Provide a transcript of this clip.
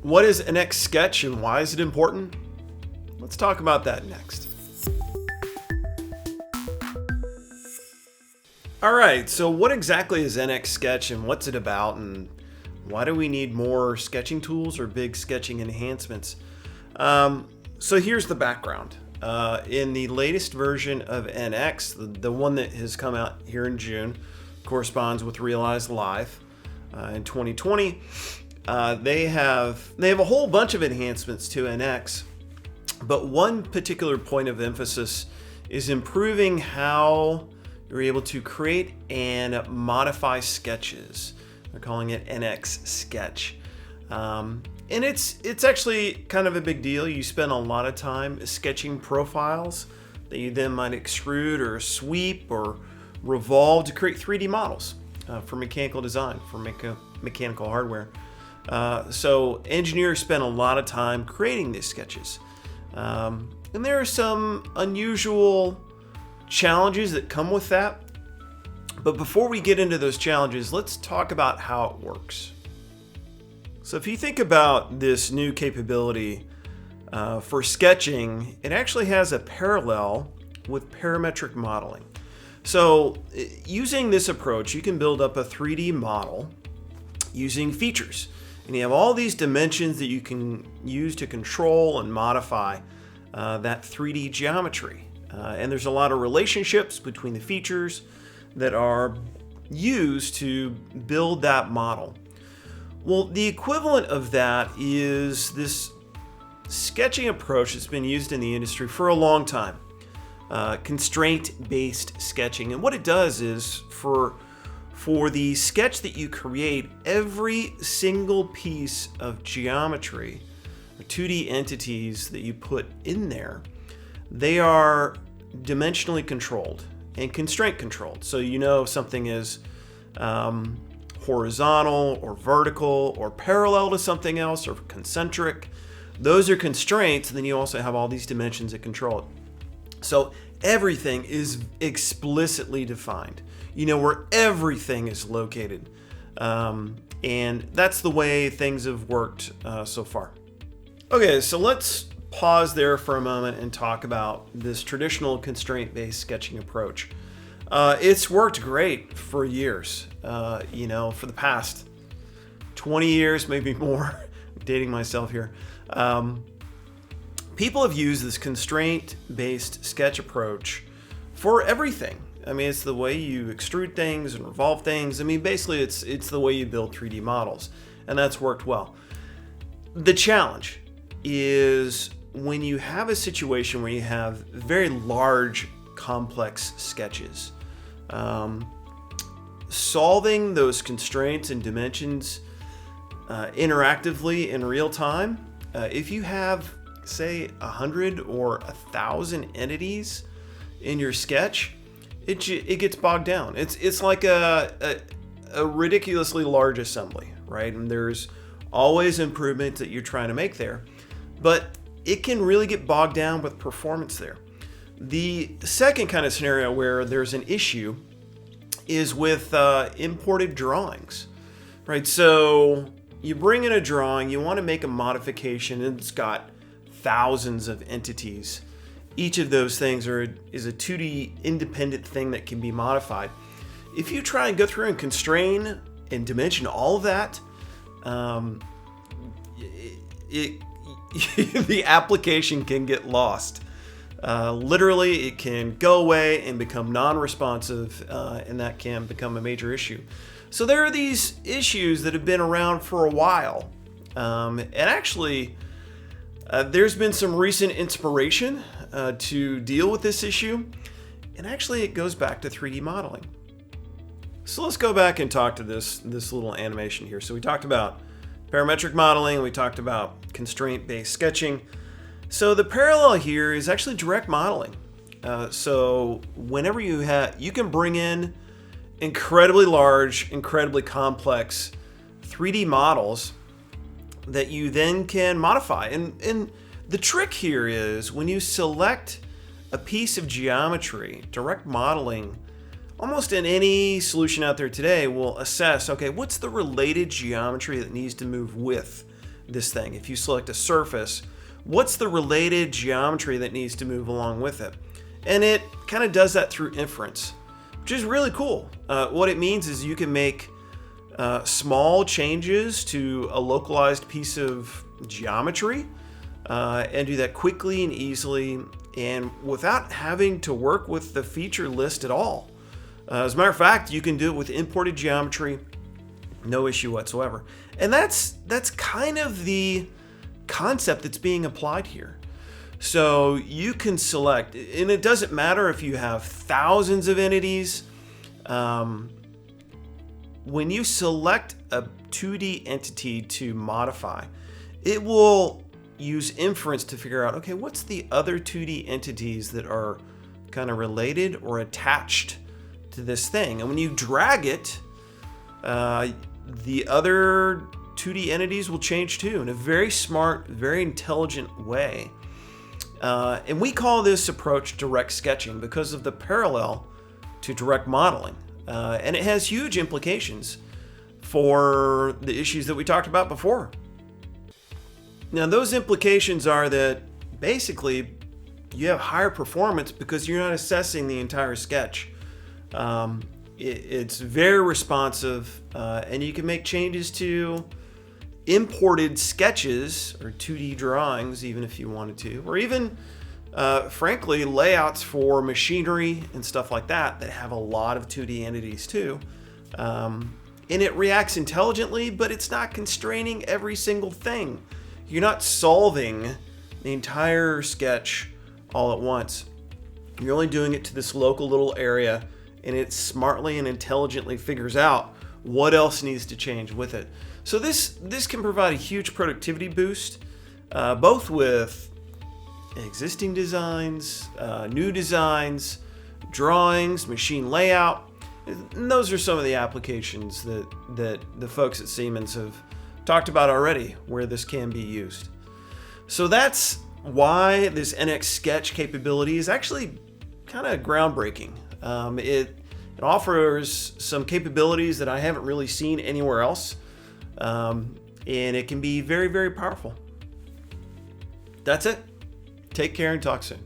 What is NXSketch and why is it important? Let's talk about that next. All right, so what exactly is NXSketch and what's it about, and why do we need more sketching tools or big sketching enhancements? So here's the background. In the latest version of NX, the one that has come out here in June, corresponds with Realize Live in 2020. They have a whole bunch of enhancements to NX, but one particular point of emphasis is improving how you're able to create and modify sketches. They're calling it NXSketch. And it's actually kind of a big deal. You spend a lot of time sketching profiles that you then might extrude or sweep or revolve to create 3D models for mechanical design, for mechanical hardware. So engineers spend a lot of time creating these sketches. And there are some unusual challenges that come with that. But before we get into those challenges, let's talk about how it works. So if you think about this new capability for sketching, it actually has a parallel with parametric modeling. So using this approach, you can build up a 3D model using features. And you have all these dimensions that you can use to control and modify that 3D geometry. And there's a lot of relationships between the features that are used to build that model. Well, the equivalent of that is this sketching approach that's been used in the industry for a long time, constraint-based sketching. And what it does is for the sketch that you create, every single piece of geometry, or 2D entities that you put in there, they are dimensionally controlled and constraint controlled. So you know if something is horizontal or vertical or parallel to something else or concentric. Those are constraints, and then you also have all these dimensions that control it. So everything is explicitly defined. You know where everything is located. And that's the way things have worked so far. Okay, so let's pause there for a moment and talk about this traditional constraint-based sketching approach. It's worked great for years, for the past 20 years, maybe more. I'm dating myself here. People have used this constraint-based sketch approach for everything. I mean, it's the way you extrude things and revolve things. I mean, basically, it's the way you build 3D models, and that's worked well. The challenge is when you have a situation where you have very large, complex sketches. Solving those constraints and dimensions interactively in real time, if you have, say, 100 or 1,000 entities in your sketch, it gets bogged down. It's like a ridiculously large assembly, right? And there's always improvements that you're trying to make there, but it can really get bogged down with performance there. The second kind of scenario where there's an issue is with imported drawings, right? So you bring in a drawing, you want to make a modification, and it's got thousands of entities. Each of those things is a 2D independent thing that can be modified. If you try and go through and constrain and dimension all of that, the application can get lost. Literally, it can go away and become non-responsive, and that can become a major issue. So there are these issues that have been around for a while. And actually, there's been some recent inspiration to deal with this issue. And actually, it goes back to 3D modeling. So let's go back and talk to this little animation here. So we talked about parametric modeling, we talked about constraint-based sketching. So the parallel here is actually direct modeling. So whenever you can bring in incredibly large, incredibly complex 3D models that you then can modify. And the trick here is when you select a piece of geometry, direct modeling, almost in any solution out there today will assess, okay, what's the related geometry that needs to move with this thing. If you select a surface, what's the related geometry that needs to move along with it? And it kind of does that through inference, which is really cool. What it means is you can make small changes to a localized piece of geometry and do that quickly and easily and without having to work with the feature list at all. As a matter of fact, you can do it with imported geometry, no issue whatsoever. And that's kind of the concept that's being applied here. So you can select, and it doesn't matter if you have thousands of entities. When you select a 2D entity to modify, it will use inference to figure out, okay, what's the other 2D entities that are kind of related or attached to this thing? And when you drag it, the other 2D entities will change too in a very smart, very intelligent way. And we call this approach direct sketching because of the parallel to direct modeling. And it has huge implications for the issues that we talked about before. Now, those implications are that basically you have higher performance because you're not assessing the entire sketch. It's very responsive, and you can make changes to imported sketches or 2D drawings, even if you wanted to, or even, frankly, layouts for machinery and stuff like that that have a lot of 2D entities too. And it reacts intelligently, but it's not constraining every single thing. You're not solving the entire sketch all at once. You're only doing it to this local little area, and it smartly and intelligently figures out what else needs to change with it. So this can provide a huge productivity boost, both with existing designs, new designs, drawings, machine layout. And those are some of the applications that the folks at Siemens have talked about already where this can be used. So that's why this NXSketch capability is actually kind of groundbreaking. It offers some capabilities that I haven't really seen anywhere else, and it can be very, very powerful. That's it. Take care and talk soon.